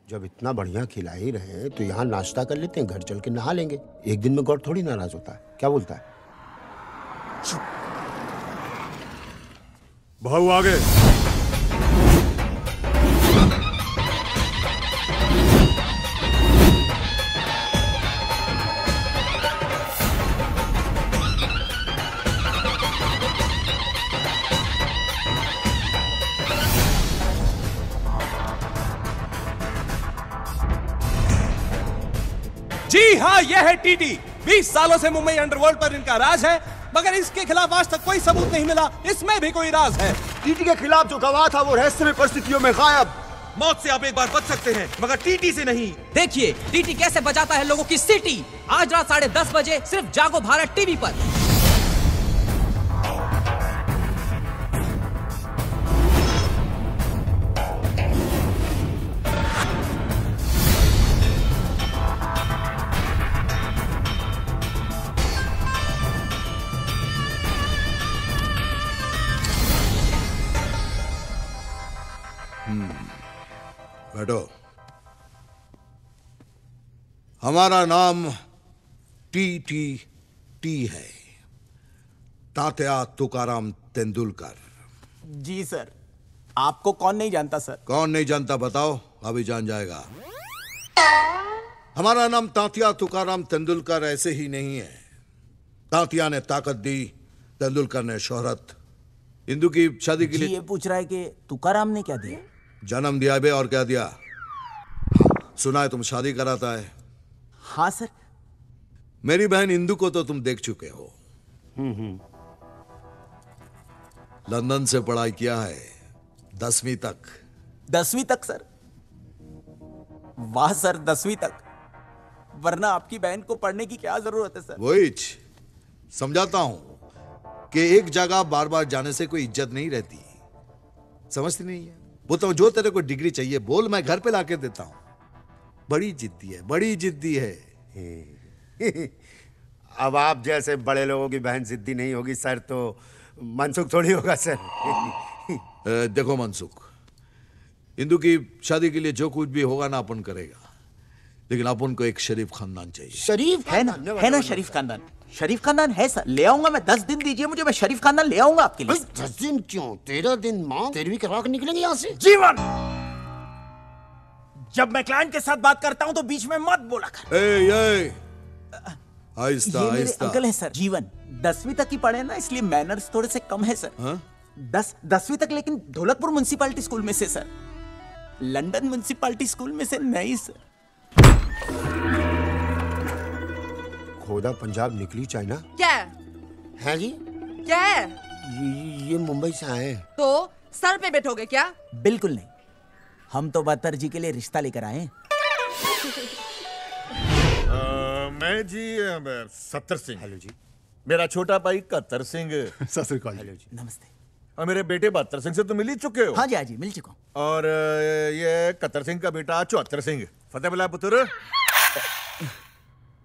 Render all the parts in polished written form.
जब इतना बढ़िया खिला ही रहे हैं तो यहाँ नाश्ता कर लेते हैं, घर चल के नहा लेंगे। एक दिन में गौर थोड़ी नाराज होता है। क्या बोलता है? भाऊ आगे। जी हाँ, यह है टीटी। 20 सालों से मुंबई अंडरवर्ल्ड पर इनका राज है, मगर इसके खिलाफ आज तक कोई सबूत नहीं मिला। इसमें भी कोई राज है। टीटी के खिलाफ जो गवाह था वो रहस्यमय परिस्थितियों में गायब। मौत से आप एक बार बच सकते हैं, मगर टीटी से नहीं। देखिए टीटी कैसे बजाता है लोगों की सीटी। आज रात 10:30 बजे सिर्फ जागो भारत टीवी पर। बैठो। हमारा नाम टी है, तात्या तुकाराम तेंदुलकर। जी सर। आपको कौन नहीं जानता सर? कौन नहीं जानता बताओ, अभी जान जाएगा। हमारा नाम तात्या तुकाराम तेंदुलकर ऐसे ही नहीं है। तात्या ने ताकत दी, तेंदुलकर ने शोहरत। इंदु की शादी के लिए ये पूछ रहा है कि तुकाराम ने क्या दिया? जन्म दिया बे, और क्या दिया? सुना है तुम शादी कराता है। हाँ सर। मेरी बहन इंदु को तो तुम देख चुके हो। लंदन से पढ़ाई किया है, 10वीं तक। 10वीं तक सर? वाह सर, 10वीं तक। वरना आपकी बहन को पढ़ने की क्या जरूरत है सर? वही समझाता हूं कि एक जगह बार बार जाने से कोई इज्जत नहीं रहती। समझती नहीं है? वो तो जो तेरे को डिग्री चाहिए बोल, मैं घर पे लाके देता हूं। बड़ी जिद्दी है, बड़ी जिद्दी है। अब आप जैसे बड़े लोगों की बहन जिद्दी नहीं होगी सर तो मनसुख थोड़ी होगा सर। देखो मनसुख, इंदु की शादी के लिए जो कुछ भी होगा ना अपन करेगा, लेकिन अपन को एक शरीफ खानदान चाहिए। शरीफ है ना शरीफ खानदान? शरीफ खानदान है सर, ले आऊंगा मैं। 10 दिन दीजिए मुझे, मैं शरीफ खानदान ले आऊंगा आपके लिए। 10 दिन क्यों? 13 दिन मां 13वीं करवा के निकलेंगे यहाँ से। जीवन, जब मैं क्लाइंट के साथ बात करता हूं तो बीच में मत बोला कर। आहिस्ता ये मेरे आहिस्ता। अंकल है सर, जीवन। 10वीं तक ही पढ़े ना, इसलिए मैनर्स थोड़े से कम है सर। 10वीं तक, लेकिन ढोलकपुर म्युनिसिपैलिटी स्कूल में से सर। लंदन म्युनिसिपैलिटी स्कूल में से नहीं सर। खोदा पंजाब निकली चाइना। क्या है जी? क्या है? ये मुंबई से आए। तो सर पे बैठोगे क्या? बिल्कुल नहीं, हम तो बहत्तर जी के लिए रिश्ता लेकर आए हैं। मैं जी सत्तर सिंह। हेलो जी। मेरा छोटा भाई कत्तर सिंह। सत श्री अकाल। हेलो जी। नमस्ते। और मेरे बेटे 72 सिंह से तो मिल ही चुके हो। हाँ जी मिल चुका हूँ। और ये कत्तर सिंह का बेटा 74 सिंह। फतेह बला पुत्र।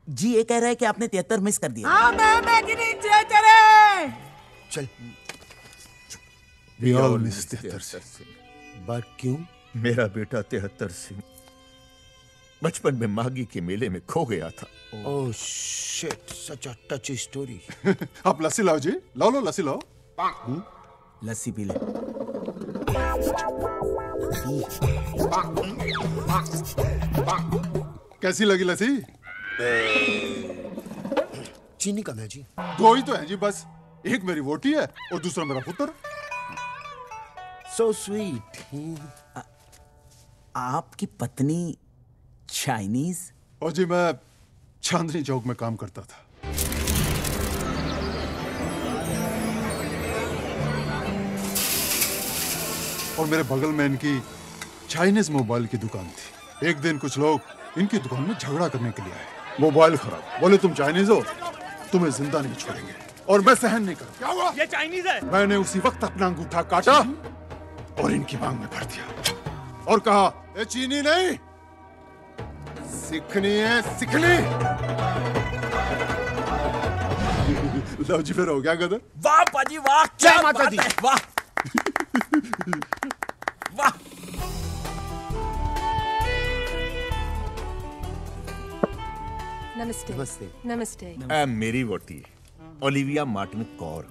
जी ये कह रहा है कि आपने 73 मिस कर दिया। चल। We all miss 73 Singh. But क्यों? मेरा बेटा 73 सिंह बचपन में मागी के मेले में खो गया था। ओह शिट, सच अ टची स्टोरी। आप लस्सी लाओ जी, लो लस्सी लाओ। लस्सी पी ले। कैसी लगी लस्सी? चीनी कम है जी। 2 ही तो है जी बस, एक मेरी वोटी है और दूसरा मेरा पुत्र। So sweet. आपकी पत्नी चाइनीज? और जी मैं चांदनी चौक में काम करता था। और मेरे बगल में इनकी चाइनीज मोबाइल की दुकान थी। एक दिन कुछ लोग इनकी दुकान में झगड़ा करने के लिए आए। मोबाइल खराब, बोले तुम चाइनीज हो, तुम्हें जिंदा नहीं छोड़ेंगे। और मैं सहन नहीं करूं। क्या हुआ? ये चाइनीज है। मैंने उसी वक्त अपना अंगूठा काटा और इनकी मांग में भर दिया और कहा, ये चीनी नहीं, सीखनी है सीखनी। लो जी, फिर हो गया गदर। वाह पाजी वाह, क्या माता दी, वाह वाह। नमस्ते नमस्ते। नमस्ते मेरी वोटी ओलिविया मार्टिन कौर।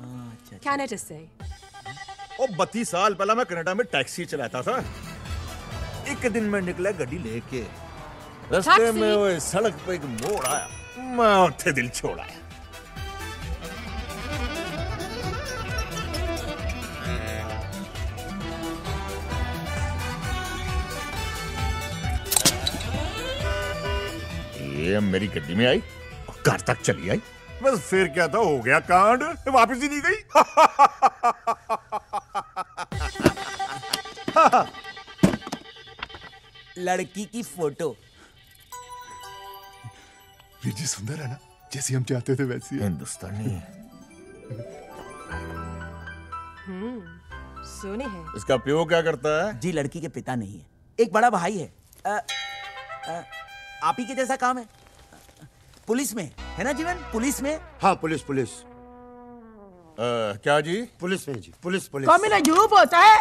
कनाडा से ओ 32 साल पहला मैं कनाडा में टैक्सी चलाता था। एक दिन मैं निकला गड्डी लेके, रास्ते टैक्सी? में वो सड़क पे एक मोड़ आया, मैं उत्थे दिल छोड़ा। ये मेरी गड्डी में आई और घर तक चली आई। बस फिर क्या था, हो गया कांड, वापस ही नहीं गई। लड़की की फोटो। वीर जी सुंदर है ना, जैसी हम चाहते थे वैसी है। हिंदुस्तानी सोनी है। इसका प्यो क्या करता है? जी लड़की के पिता नहीं है, एक बड़ा भाई है। आप ही के जैसा काम है, पुलिस में है ना जीवन? पुलिस में। हाँ पुलिस पुलिस क्या जी? पुलिस में जी, पुलिस पुलिस झूठ होता है।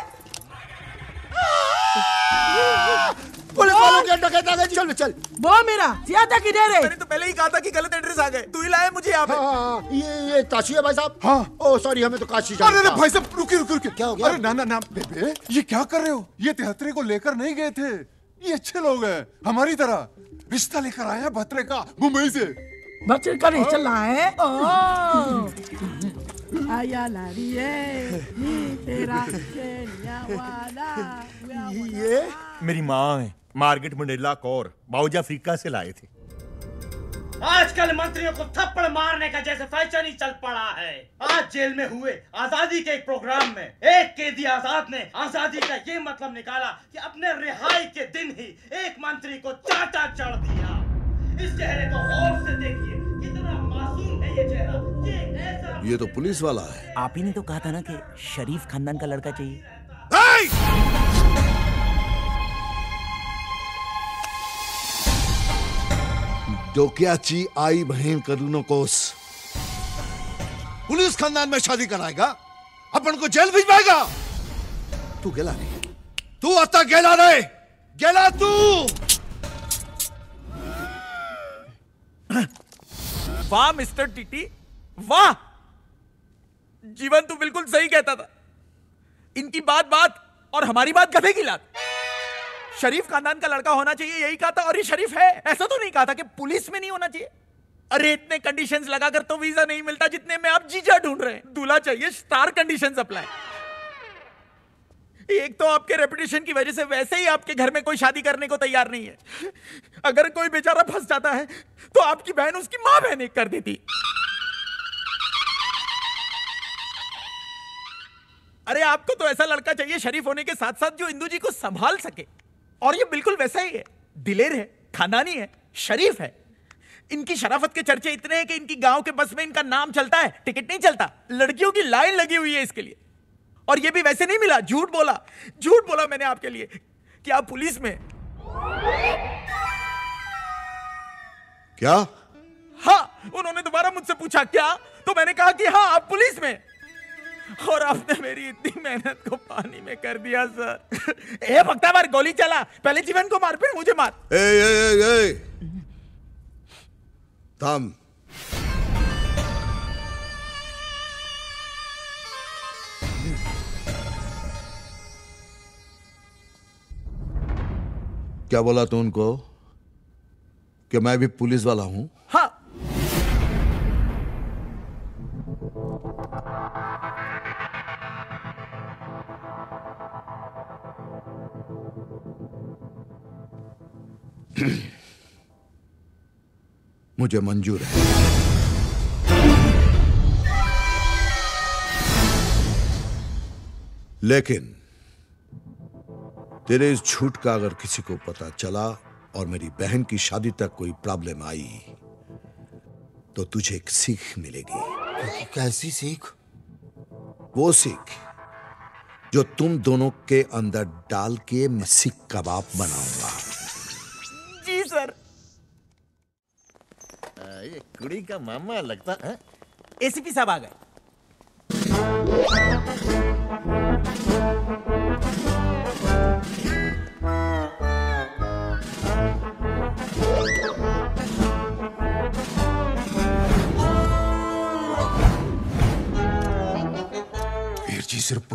पुलिस वालों के डकैत आ गए, चल चल। वो मेरा सियादा किधर है? मैंने तो पहले ही कहा था कि गलत एड्रेस आ गए, तू ही लाया मुझे यहाँ पे। हाँ, ये काशी है भाई साहब। हाँ। ओ सॉरी, हमें तो काशी जाना अरे था। भाई साहब रुकिए रुकिए रुकिए। क्या हो गया? अरे ना ना ना बेबे, ये क्या कर रहे हो? ये तिहत्तरे को लेकर नहीं गए थे, ये अच्छे लोग हैं हमारी तरह। रिश्ता लेकर आए हैं भत्रे का, मुंबई से। बच्चे का रिश्ता लाए। आया लारी है तेरा ये मेरी माँ है मार्गरेट मंडेला कौर, बाउजा अफ्रीका से लाए थे। आजकल मंत्रियों को थप्पड़ मारने का जैसे फैशन ही चल पड़ा है। आज जेल में हुए आजादी के एक प्रोग्राम में एक कैदी आजाद ने आजादी का ये मतलब निकाला कि अपने रिहाई के दिन ही एक मंत्री को चाटा चढ़ दिया। इस चेहरे को गौर से देखिए, कितना मासूम है ये चेहरा। ये तो पुलिस वाला है। आप ही ने तो कहा था ना कि शरीफ खानदान का लड़का चाहिए। डोक्याची आई बहन करूनो कोस पुलिस खानदान में शादी कराएगा, अपन को जेल भिजवाएगा। तू गेला नहीं, तू आता गेला रे, गेला तू। वाह मिस्टर टीटी, वाह। जीवन तू बिल्कुल सही कहता था। इनकी बात बात और हमारी बात गधे की लात। शरीफ खानदान का लड़का होना चाहिए यही कहा था, और ये शरीफ है। ऐसा तो नहीं कहा था कि पुलिस में नहीं होना चाहिए। अरे इतने कंडीशंस लगाकर तो वीजा नहीं मिलता जितने में आप जीजा ढूंढ रहे हैं। दूल्हा चाहिए स्टार कंडीशंस अप्लाई। एक तो आपके रेपुटेशन की वजह से वैसे ही आपके घर में कोई शादी करने को तैयार नहीं है। अगर कोई बेचारा फंस जाता है तो आपकी बहन उसकी मां बहन एक कर देती। अरे आपको तो ऐसा लड़का चाहिए शरीफ होने के साथ साथ जो इंदू जी को संभाल सके, और ये बिल्कुल वैसा ही है। दिलेर है, खानदानी है, शरीफ है। इनकी शराफत के चर्चे इतने हैं कि इनकी गांव के बस में इनका नाम चलता है, टिकट नहीं चलता। लड़कियों की लाइन लगी हुई है इसके लिए, और ये भी वैसे नहीं मिला। झूठ बोला मैंने आपके लिए कि आप पुलिस में। क्या? हाँ, उन्होंने दोबारा मुझसे पूछा क्या, तो मैंने कहा कि हाँ आप पुलिस में। और आपने मेरी इतनी मेहनत को पानी में कर दिया सर। ए भक्ता मार, गोली चला, पहले जीवन को मार फिर मुझे मार। ए थम। क्या बोला तू उनको कि मैं भी पुलिस वाला हूं? हाँ। मुझे मंजूर है। लेकिन तेरे इस झूठ का अगर किसी को पता चला और मेरी बहन की शादी तक कोई प्रॉब्लम आई तो तुझे एक सीख मिलेगी। कैसी सीख? वो सीख जो तुम दोनों के अंदर डाल के मैं सीख कबाब बनाऊंगा। जी सर। ये कुड़ी का मामा लगता है। एसीपी साहब आ गए।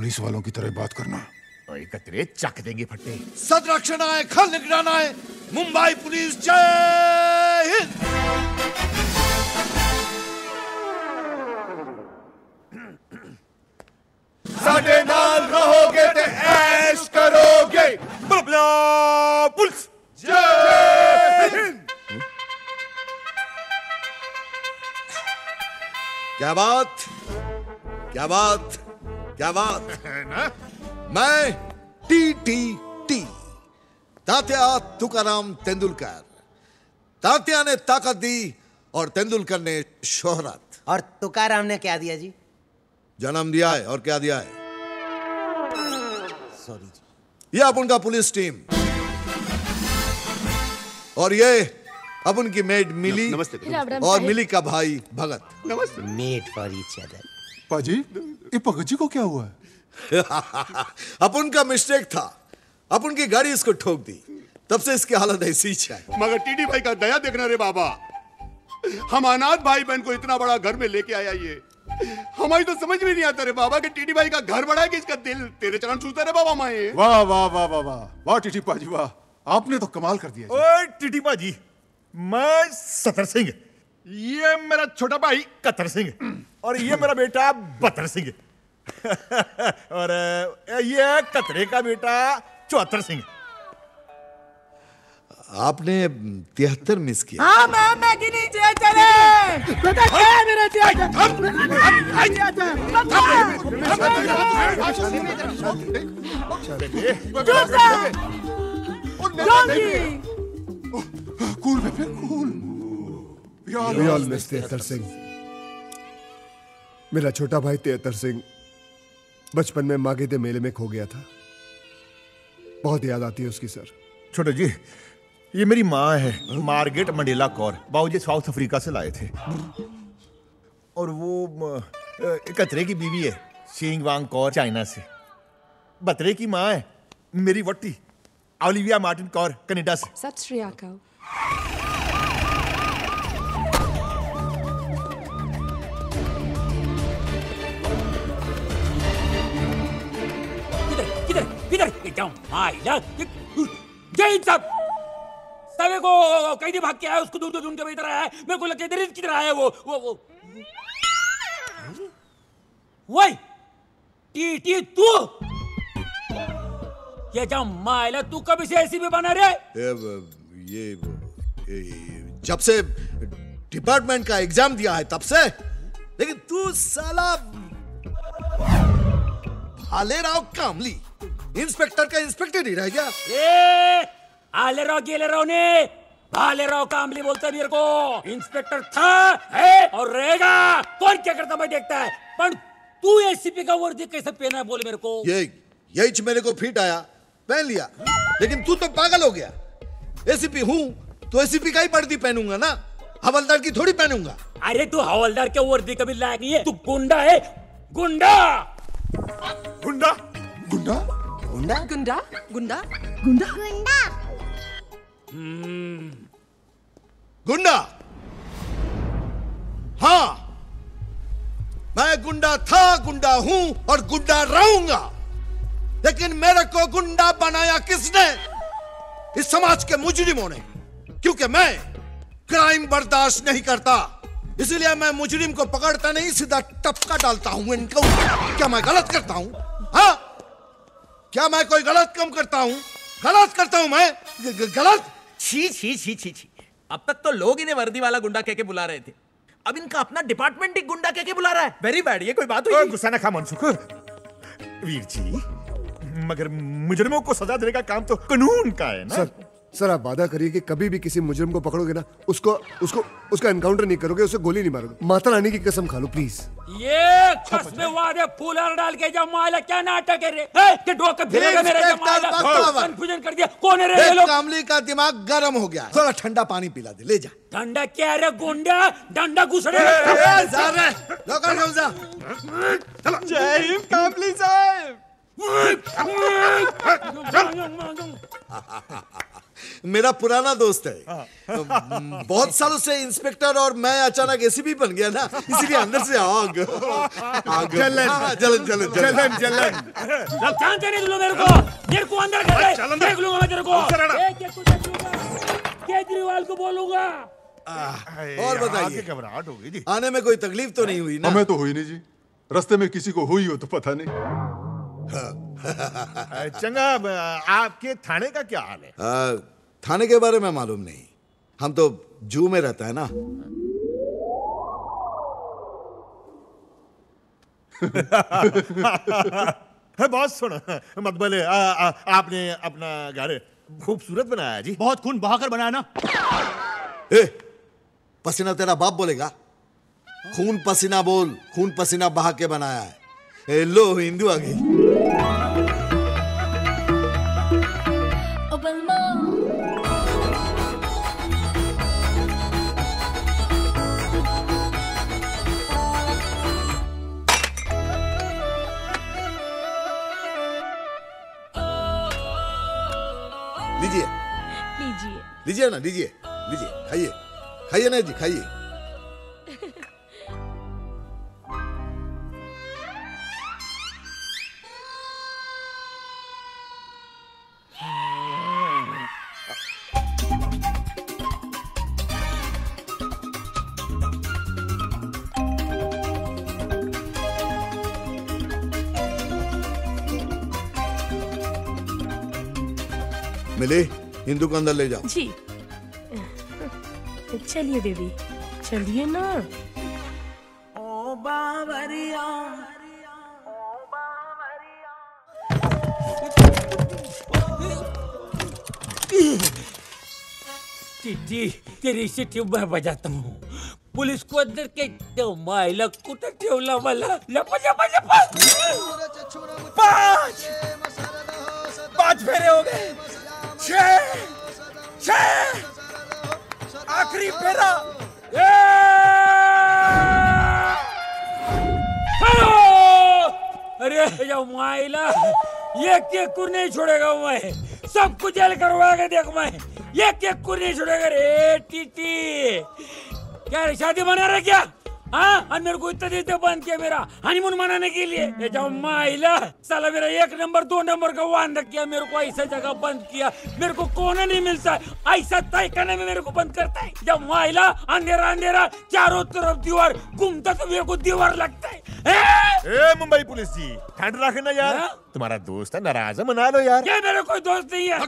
पुलिस वालों की तरह बात करना। कतरे चक देंगे फट्टे। सदरक्षणाय खल निगरानाय मुंबई पुलिस जय हिंद। साडे नाल रहोगे ते ऐश करोगे। पुलिस जय हिंद। क्या बात, क्या बात, क्या बात। मैं टी तात्या तुकाराम तेंदुलकर। तात्या ने ताकत दी और तेंदुलकर ने शोहरत। और तुकाराम ने क्या दिया जी? जन्म दिया है और क्या दिया है? सॉरी जी। ये अपन का पुलिस टीम और ये अपन की मेड मिली और मिली का भाई भगत। नमस्ते। Made for each other. पाजी, ये भगत जी को क्या हुआ है? अपन का मिस्टेक था, अपन की गाड़ी इसको ठोक दी, तब से इसकी हालत ऐसी ही है। मगर टीडी भाई का दया देखना रे बाबा, हम अनाथ भाई बहन को इतना बड़ा घर में लेके आया। ये हमारी तो समझ में नहीं आता रे बाबा कि टीडी भाई का घर बड़ा है कि इसका दिल तेरे चरण छूता रे बाबा। माए वाह वाह वाह वाह वाह वाह टीटी पाजी वाह, आपने तो कमाल कर दिया। ओए टीटी पाजी, मैं सतर सिंह, ये मेरा छोटा भाई कतर सिंह और ये मेरा बेटा बतर सिंह और ये कतरे का बेटा चौहत्तर सिंह। आपने 73 मिस किया। हाँ मैं कि नीचे चले बेटा, क्या है मेरा कूल बेबे कूल। Real miss 73 Singh. मेरा छोटा भाई 73 सिंह बचपन में मागेदे मेले में खो गया था। बहुत याद आती है उसकी सर। छोटे जी, ये मेरी माँ है मार्गरेट मंडेला कौर, बाबूजी साउथ अफ्रीका से लाए थे। और वो कतरे की बीवी है शिंग वांग कौर, चाइना से। बतरे की माँ है मेरी वट्टी ओलिविया मार्टिन कौर, कनाडा से। सत श्री अकाल। किधर एकदम माइला जय सब सवे को कहीं नहीं भाग के आया, उसको ढूंढ के इधर आया है। मेरे को लगता है किधर आया है वो वही टी तू ये जम माइला, तू कभी से ऐसी भी बना रे? ये जब से डिपार्टमेंट का एग्जाम दिया है तब से। लेकिन तू साला भालेराव कामली इंस्पेक्टर का इंस्पेक्टर ही रह गया। आलेराव गेलेराव ने भालेराव कामली बोलता मेरे को। इंस्पेक्टर था है और रहेगा। कौन क्या करता मैं देखता है, पर तू एसीपी का वर्दी कैसे पहना है बोले मेरे को? यही मेरे को फिट आया, पहन लिया। लेकिन तू तो पागल हो गया। एसीपी हूँ तो एसीपी का ही वर्दी पहनूंगा ना, हवलदार की थोड़ी पहनूंगा। अरे तू हवलदार के वर्दी कभी लायक नहीं है, तू गुंडा है। गुंडा गुंडा गुंडा गुंडा गुंडा गुंडा गुंडा गुंडा। हाँ, मैं गुंडा था, गुंडा हूं और गुंडा रहूंगा। लेकिन मेरे को गुंडा बनाया किसने? इस समाज के मुजरिमों ने। क्योंकि मैं क्राइम बर्दाश्त नहीं करता, इसलिए मैं मुजरिम को पकड़ता नहीं, सीधा टपका डालता हूं इनको। क्या मैं गलत करता हूं? हाँ, क्या मैं कोई गलत काम करता हूं? गलत करता हूं मैं? गलत? छी छी छी छी छी। अब तक तो लोग इन्हें वर्दी वाला गुंडा कह के बुला रहे थे, अब इनका अपना डिपार्टमेंट ही गुंडा कह के बुला रहा है। Very bad. ये कोई बात हुई? गुस्सा ना खा मनसुख वीर जी, मगर मुजरिमों को सजा देने का काम तो कानून का है ना। सर आप वादा करिए कि कभी भी किसी मुजरिम को पकड़ोगे ना, उसका एनकाउंटर नहीं करोगे, उसे गोली नहीं मारोगे। माता रानी की कसम खा लो प्लीज। ये कसमें वादे फूलर डाल के जब माला क्या नाटक है रे? कि डोके फिरेगा मेरे जमाला, कंफ्यूजन कर दिया। कौन है रे ये लोग? कामली का दिमाग गर्म हो गया, थोड़ा ठंडा पानी पिला दे, ले जा। ठंडा क्या रे गुंडा? डंडा घुसड़े जय हिंद कामली साहब। मेरा पुराना दोस्त है। बहुत सालों से इंस्पेक्टर और मैं अचानक एसीपी बन गया ना, इसीलिए अंदर से आग जलन जलन जलन जलन। शांत रहने दो मेरे को अंदर कर ले, देख लूंगा मैं तेरे को, केजरीवाल को बोलूंगा। और बताइए, आगे घबराहट हो गई जी। आने में कोई तकलीफ तो नहीं हुई ना? हमें तो हुई नहीं जी, रास्ते में किसी को हुई हो तो पता नहीं। चंगा, आपके थाने का क्या हाल है? थाने के बारे में मालूम नहीं, हम तो जू में रहता है ना। बॉस सुनो, मतबले आपने अपना घर खूबसूरत बनाया जी। बहुत खून बहाकर बनाया ना। पसीना तेरा बाप बोलेगा? खून पसीना बोल, खून पसीना बहा के बनाया है। लो हिंदू आ गई। लीजिए लीजिए लीजिए ना, लीजिए लीजिए, खाइए खाइए ना जी, खाइए। मिले, हिंदू को अंदर ले जाओ। जी चलिए बेबी, चलिए ना। ओ बावरिया टीटी, तेरी सिटी मैं बजाता हूँ। पुलिस को अंदर के मायला कुठं ठेवला मला? लपा लपा लपा। 5 फेरे हो गए, 6 आखिरी फेरा। अरे मायला, एक को नहीं छोड़ेगा मैं, सबको जेल करवाएगा देख मैं, एक को नहीं छोड़ेगा रे। टीटी क्या शादी मना रहा क्या? हाँ, और मेरे को इतना देते बंद किया मेरा हनीमून मनाने के लिए। ये जाओ माइला, साला मेरा 1 नंबर 2 नंबर का वादा किया, मेरे को ऐसा जगह बंद किया, मेरे को कोने नहीं मिलता, ऐसा तय करने में मेरे को बंद करता है। जब माइला अंधेरा अंधेरा, चारों तरफ दीवार, घूमता तो मेरे को दीवार लगता है। ए मुंबई पुलिस जी, ठंड रखे ना यार। तुम्हारा दोस्त है, नाराज है, मना लो यार। ये मेरा कोई दोस्त नहीं है।